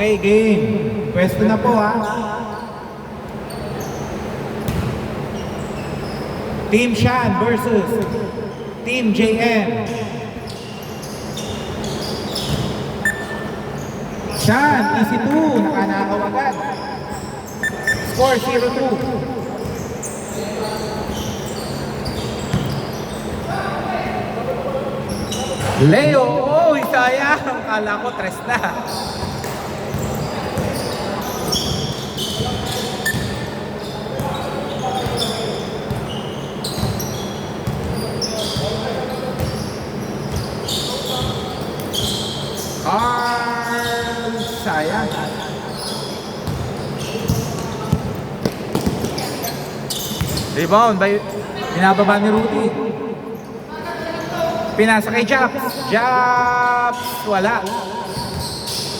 Okay, game. Pwesto na po ha. Team Shan versus Team JM. Shan, easy 2. Nakanakaw agad. Score 0-2. Leo, oh, sayang. Kala ko tres na. Sayang. Rebound by binababa ni Rudy. Pinasa kay Japs. Japs wala.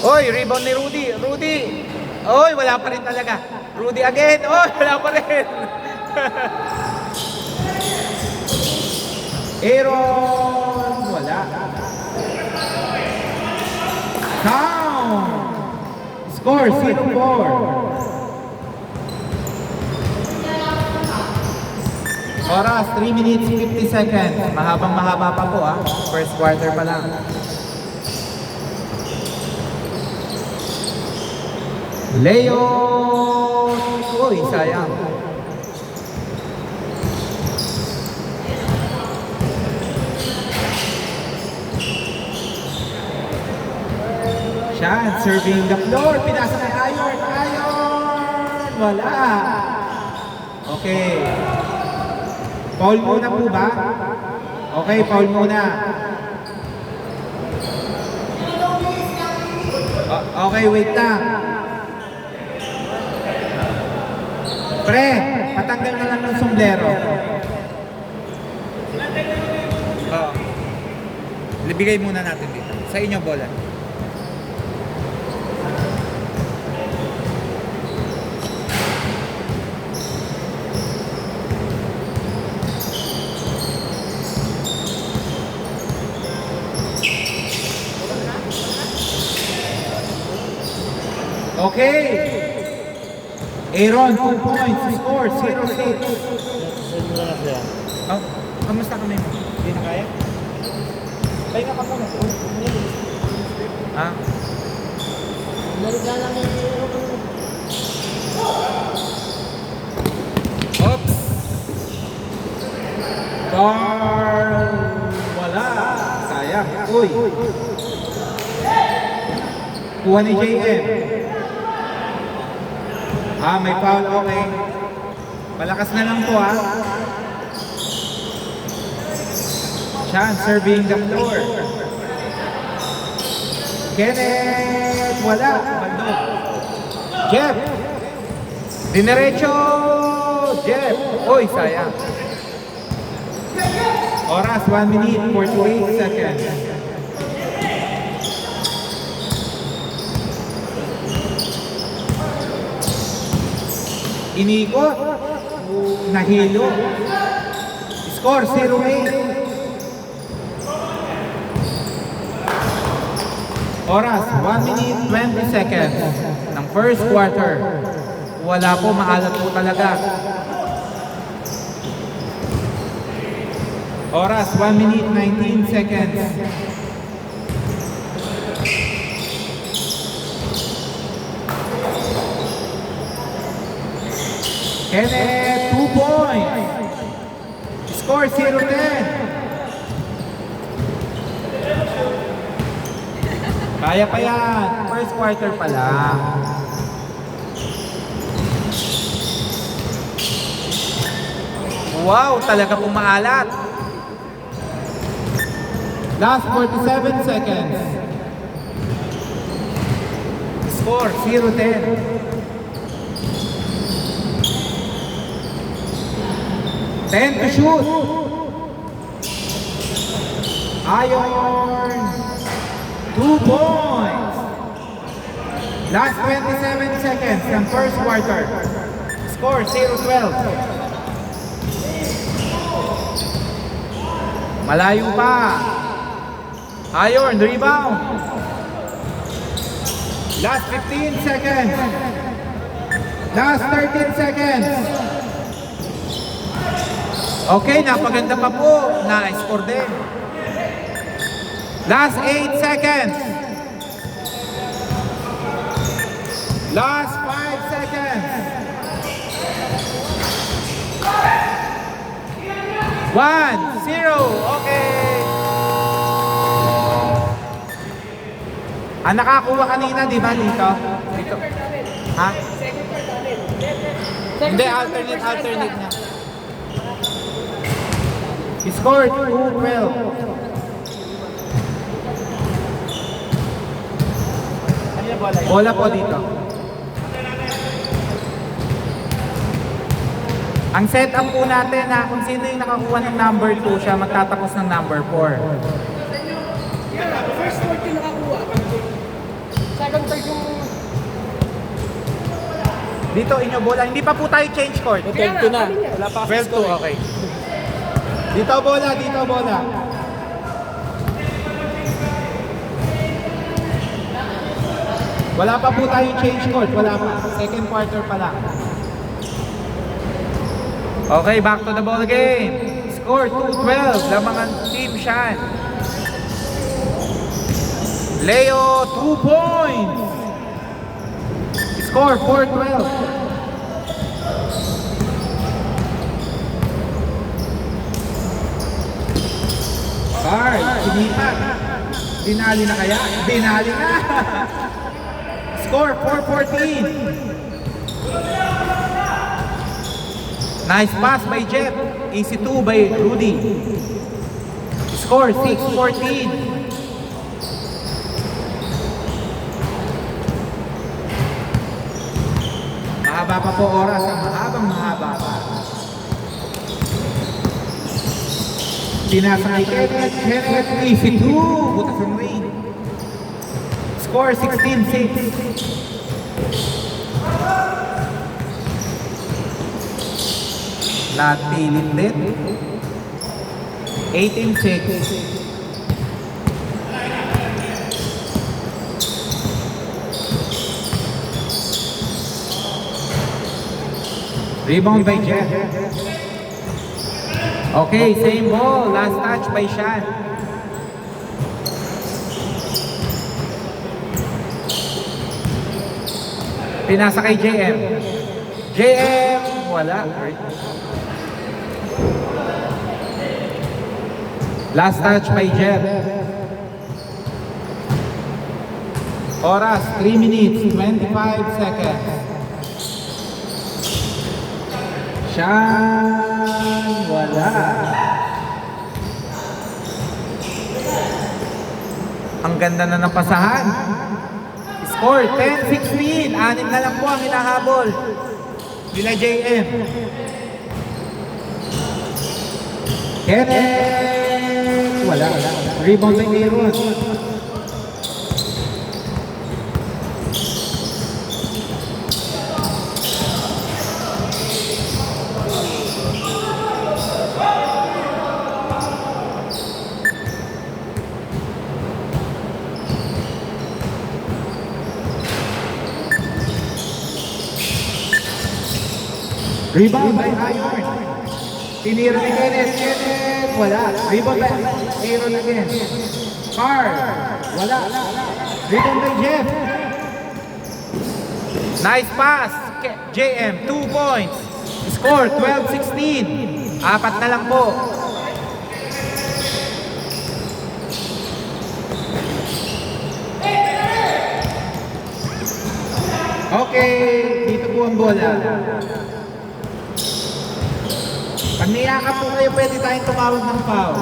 Oy, rebound ni Rudy. Rudy. Oy, wala pa rin talaga. Rudy again. Oy, wala pa rin. Aaron wala. Count. Score 0-4. Oras 3 minutes 50 seconds. Mahabang-mahaba pa po ah. First quarter pa lang. Leo. Uy, sayang. Shan, serving the floor. Pinasa kay Ayon. Ayon! Wala. Okay. Foul muna po ba? Okay, foul muna. Okay, wait lang. Pre, patanggal na lang ng sombrero. Ibigay muna natin dito. Sa inyo, bola. Okay. Aaron, 2 points. Score, 0-6. Oh, kamusta kami mo? Hindi na kaya? Kaya ka pa muna. Ha? Oops. Carl. Wala. Sayang. Uy. Kuha ni JM. May foul, okay. Malakas na lang po ha. Shan serving the floor. Kenneth, wala. Bandog. Jeff. Dinerecho. Jeff. Uy, sayang. Oras, 1 minute, 48 seconds. Inikot. Nahilo. Score 0-8. Oras 1 minute 20 seconds ng first quarter. Wala po, maalat po talaga. Oras 1 minute 19 seconds. Kenneth, 2 points. Score 0-10. Kaya pa yan. First quarter pa lang. Wow, talaga pong maalat. Last 47 seconds. Score 0-10. 10 to shoot. Ayon. 2 points. Last 27 seconds ng first quarter. Score 0-12. Malayo pa. Ayon, rebound. Last 15 seconds. Last 13 seconds. Okay, napaganda pa po. Na-score din. Last 8 seconds. Last 5 seconds. 1-0. Okay. Ang nakakuha kanina, di ba, dito? Dito. Ha? Hindi, alternate na. He scored 2-12. Bola po dito. Ang setup po natin na kung sino yung nakakuha ng number 2, siya magtatapos ng number 4. First 14 nakakuha. Second, third yung... Dito, inyo bola. Hindi pa po tayo change court. 12 na. Wala pa 12-2, okay. Dito bola, dito bola. Wala pa po tayong change court. Wala pa. Second quarter pa lang. Okay, back to the ball game. Score 2-12. Lamang ang team Shan. Leo, 2 points. Score 4-12. Card, sinipat. Dinali na kaya? Dinali na. Score 4-14. Nice pass by Jeff. Easy 2 by Rudy. Score 6-14. Mahaba pa po oras. Mahabang mahaba pa. Pinasa kay Kenneth. Easy 2. Butas ang ring. Score 16-6. Napilit din. 18-6. Rebound by Jeff. Okay, same ball. Last touch by Shan. Pinasa kay JM. JM, wala. Last touch by Jeff. Oras, 3 minutes, 25 seconds. Shan, wala. Ang ganda na ng pasahan. Score, 10-16. 6 na lang po ang hinahabol nila JM. Kenneth, wala. Rebound by Aaron. Rebound by Iron. Tinira ni Kenneth. Kenneth, wala. Rebound by Aaron again. Carl, wala. Rebound by Jeff. Nice pass. JM, 2 points. Score, 12-16. 4 na lang po. Okay, dito po ang bola. Pag niyakap po kayo, pwede tayong tumawag ng foul.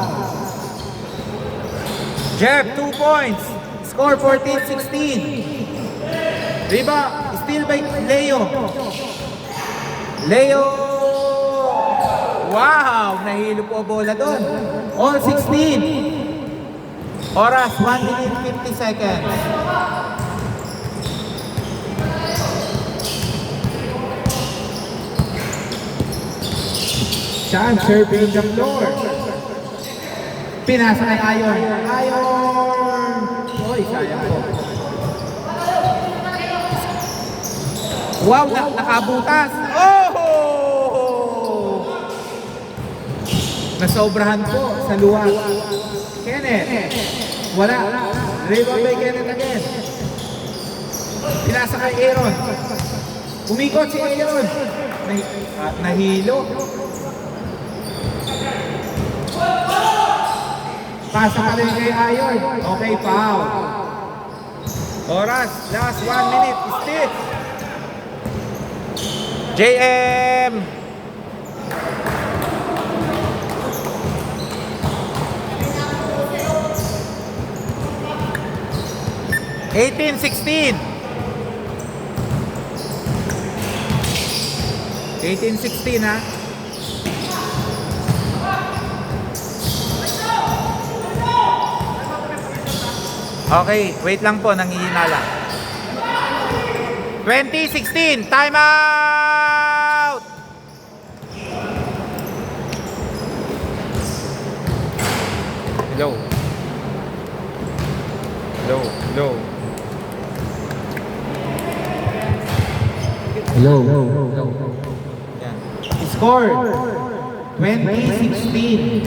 Jeff, 2 points. Score 14-16. Riba, steal by Leo. Leo. Wow, nahilo po bola doon. All 16. Oras, 1 minute 50 seconds. Shan serving the floor. Pinasa kay Iron. Iron! Oy, sayang po. Wow, nakabutas. Oh! Nasobrahan po sa luwa. Kenneth. Wala. Rebound by Kenneth again. Pinasa kay Aaron. Umikot si Aaron. Nahilo. Pasa ka rin kay Ayon. Okay, foul. Oras. Last 1 minute. Stick. JM. #18-16. 18-16 ha. Okay, wait lang po, nanghihina lang. 20-16, time out! Hello. Hello, hello. Hello. Yan. Score 20-16.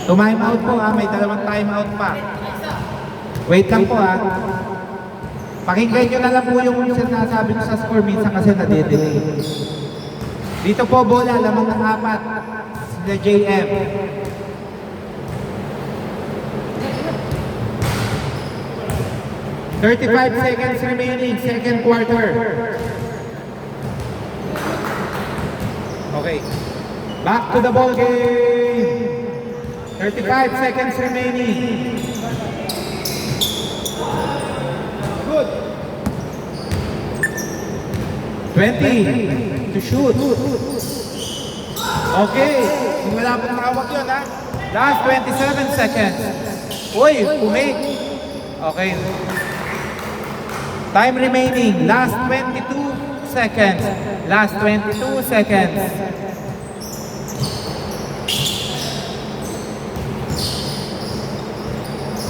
Time out po may dalawang time out pa. Wait lang po Pakinggan nyo na lang po yung sinasabi ko sa score minsan kasi nade-delay. Dito po bola, lamang ng 4 sa JM. "35 seconds remaining, second quarter." Okay. Back to the ball game. 35 seconds remaining. Good. 20 to shoot. Okay. Wala pa nakawag yun Last 27 seconds. Uy, umake. Okay. Time remaining. Last 22 seconds. Last 22 seconds.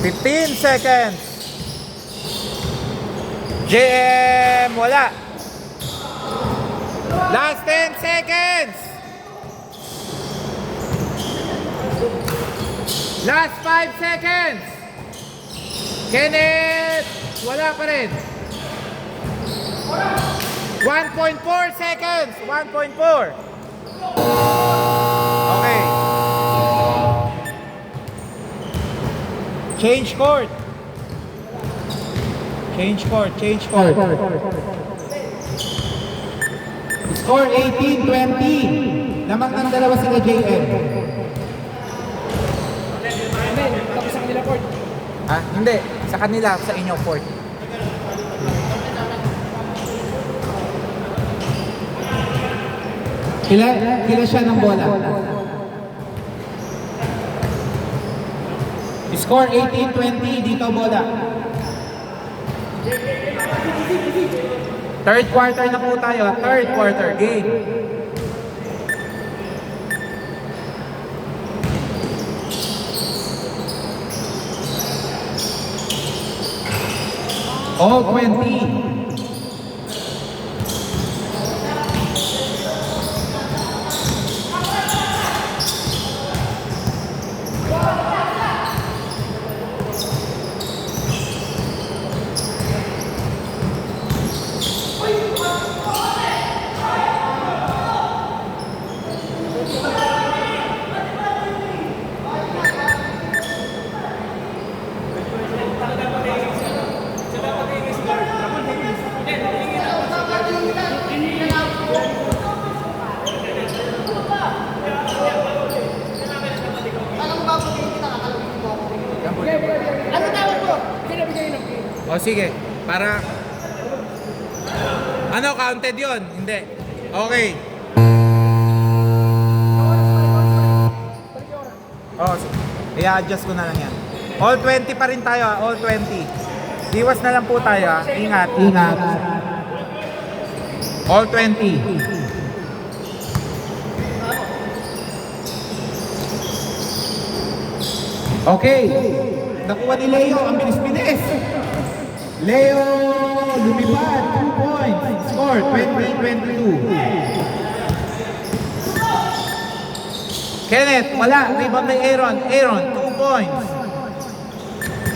"15 seconds. JM, wala. Last 10 seconds. Last 5 seconds. Kenneth, wala pa rin. 1.4 seconds. 1.4. Okay. Change court. Change court. Change court. Score 18-20. Lamang ng dalawa sila JM. Tapos sa kanila, Port. Hindi. Sa kanila. Sa inyo, Port. Kila siya ng bola. Score 18-20. Dito bola. Third quarter na po tayo. Third quarter game. All 20. Ano tawag mo? Pinabigay ng game. O sige, para... Ano, counted yun? Hindi. Okay. I-adjust ko na lang yan. All 20 pa rin tayo all 20. Iwas na lang po tayo Ingat, ingat. All 20. Okay. Nakuha ni Leo. Ang bilis-bilis. Leo lumipad, 2 points. Score, 20-22. Kenneth, wala. Rebound by Aaron. Aaron, 2 points.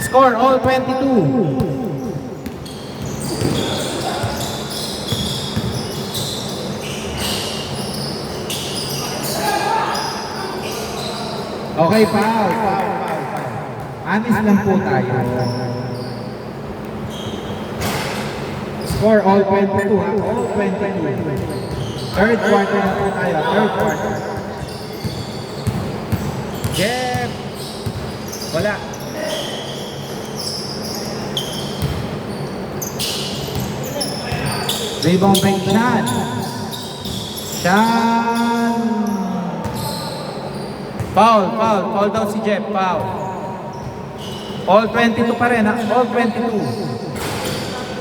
Score, all 22. Okay, foul. Anis lang po tayo. Score, all 22 ha. All 22. Third quarter na po tayo. Third quarter. Jeff! Wala. Rebound by Sean. Sean! Foul daw si Jeff, foul. All 22 pa rin ha, all 22.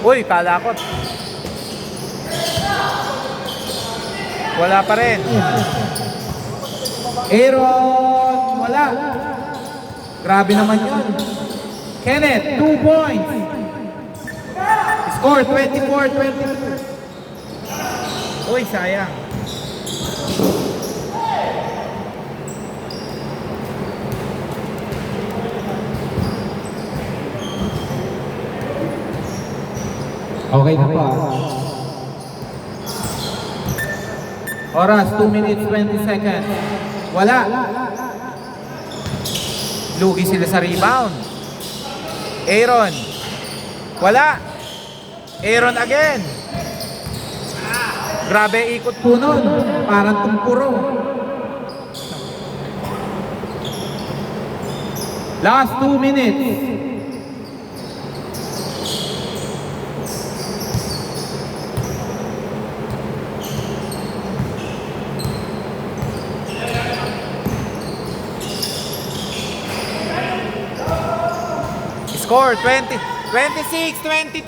Uy, kalakot. Wala pa rin. Aaron, wala. Grabe naman yun. Kenneth, 2 points. Score, 24-22. Uy, sayang. Okay na po. Oras, 2 minutes, 20 seconds. Wala. Lugi sila sa rebound. Aaron. Wala. Aaron again. Grabe ikot po nun. Parang tumpuro. Last 2 minutes. Score 26-22.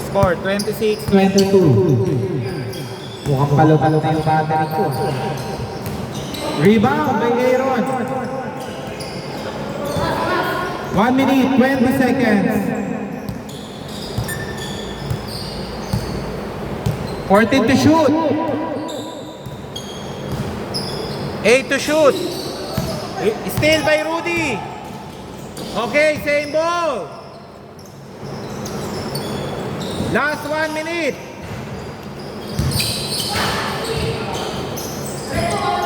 Score 26-22. Mukhang palo-palo na yung battery ko. Rebound by Aaron. 1 minute, 20 seconds. 14 to shoot. 8 to shoot. Steal by Rudy. Okay, same ball. Last 1 minute.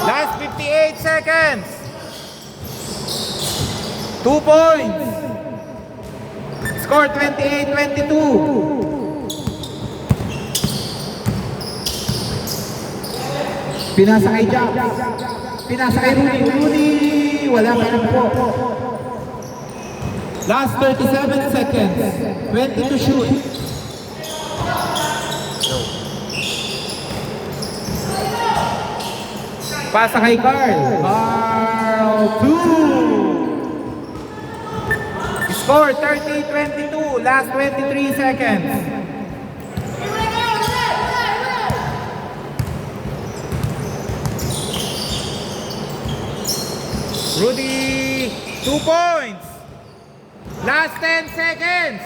Last 58 seconds. 2 points. Score 28-22. Pinasa kay Jack. Pinasa kay Rudy. Wala pa rin po. Last 37 seconds. 20 to shoot. Pasa kay Carl. Carl 2. Score 30-22. Last 23 seconds. Rudy, 2 points. Last 10 seconds.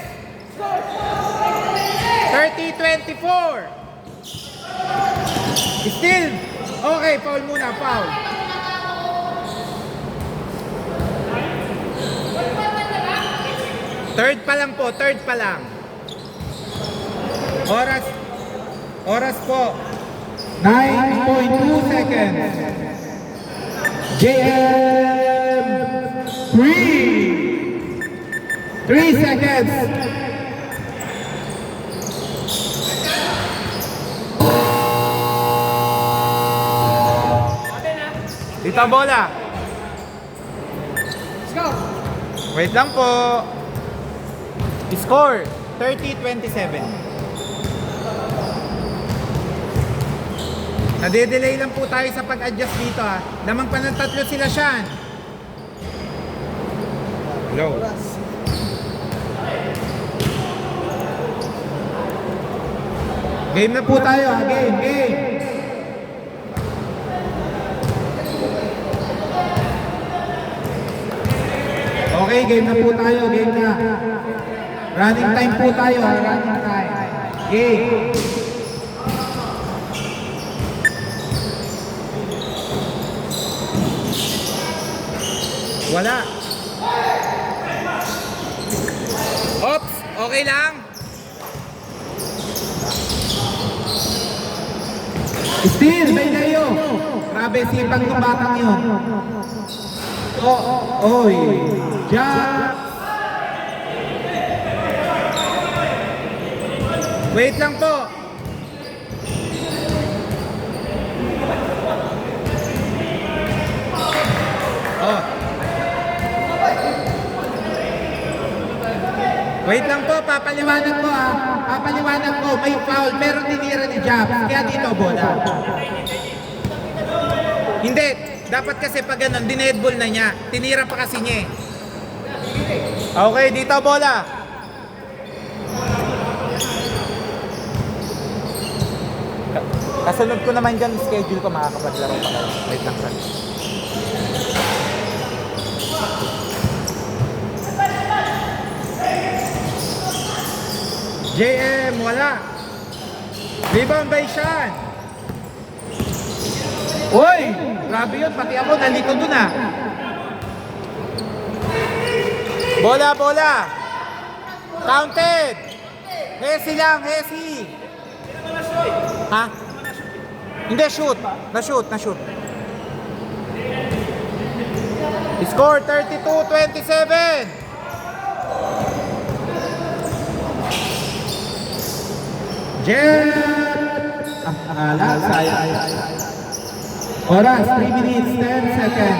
30-24. Still. Okay, foul muna, foul. Third pa lang po, third pa lang. Oras po. 9.2 seconds. JM 3 seconds. Dito ang bola. Let's go. Wait lang po. Score 30-27. Nade-delay lang po tayo sa pag-adjust dito ha. Lamang pa ng 3 sila Sean. Hello. Game na po tayo ha. Game. Okay, game na po tayo. Game na. Running time po tayo. Running time. Game. Wala. Oops, okay lang. Still, may layo. Grabe, sipag ng batang yun. Oy. Jump. Wait lang po. Oh. Wait lang po, papaliwanag ko ah. Papaliwanag ko, may foul, pero tinira ni Jabs. Kaya dito, bola. Hindi, dapat kasi pag ganun, dinedball na niya. Tinira pa kasi niya eh. Okay, dito, bola. Kasunod ko naman dyan, schedule ko, makakapaglaro pa kayo. Wait lang, sir. JM, wala. Rebound by Sean. Uy, grabe yun. Pati ako, nandito dun ah. Bola, bola. Counted. Hesi lang, Hesi. Ha? Hindi, shoot. Na-shoot. Score 32-27. Jet! Sayang. Oras, 3 minutes, 10 seconds.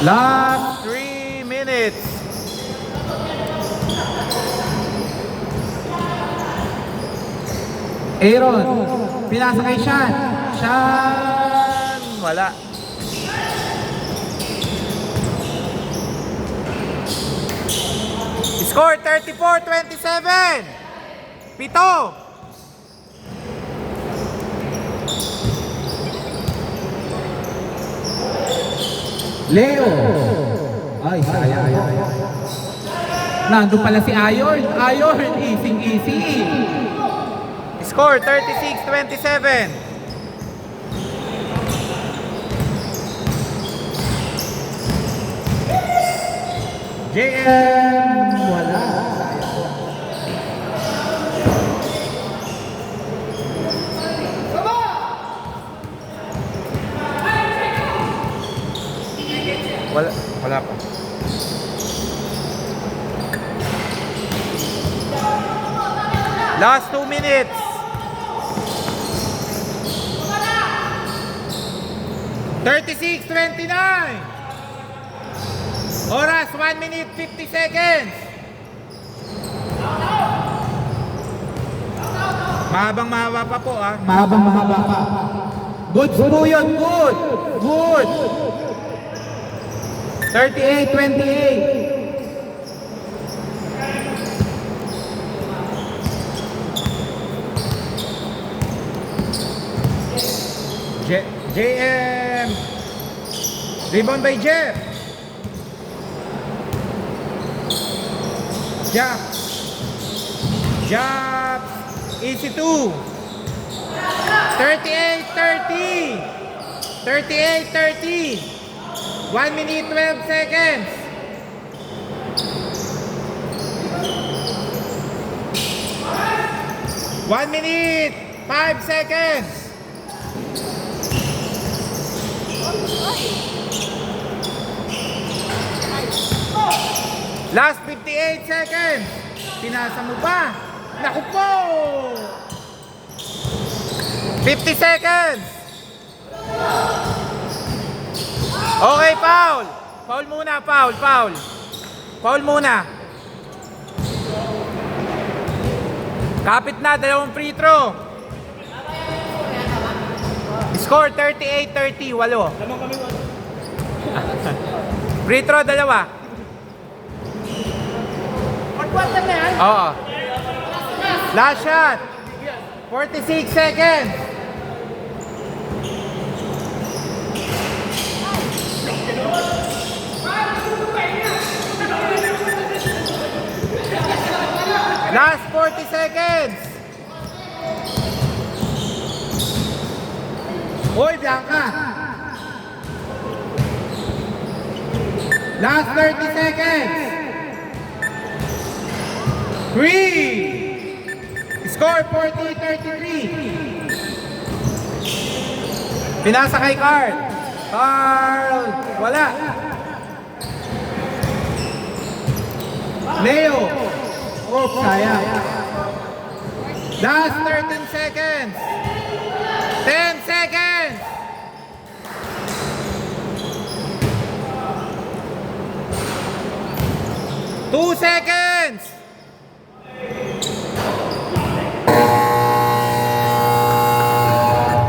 Last 3 minutes. Aaron, pinasa kay Sean. Sean, wala. Score 34-27. Pito. Leo. Ay, sayang. Nandun pala si Ayon. Ayon, easy. Score 36-27. JM, wala. Wala pa. Last 2 minutes. $36.29. Oras 1 minute 50 seconds. Mahaba pa po ah. Mahaba pa. Good po yun, good. 38-28. JM. Rebound by Jeff. Jump. Easy 2. 38-30. 1 minute 12 seconds. One minute 5 seconds. Last 58 seconds. Pinasa mo pa. Naku po. 50 seconds. Okay, foul. Foul muna, foul. Foul muna. Kapit na, 2 free throw. Score 38-30, 8. Free throw, 2. Pagkwatan na yan. Oo. Last shot. 46 seconds. 30 seconds. Hoy, Bianca. Last 30 seconds. 3. Score 40-33. Pinasa kay Carl. Carl, wala. Leo. Oh, sayang. Last 13 seconds.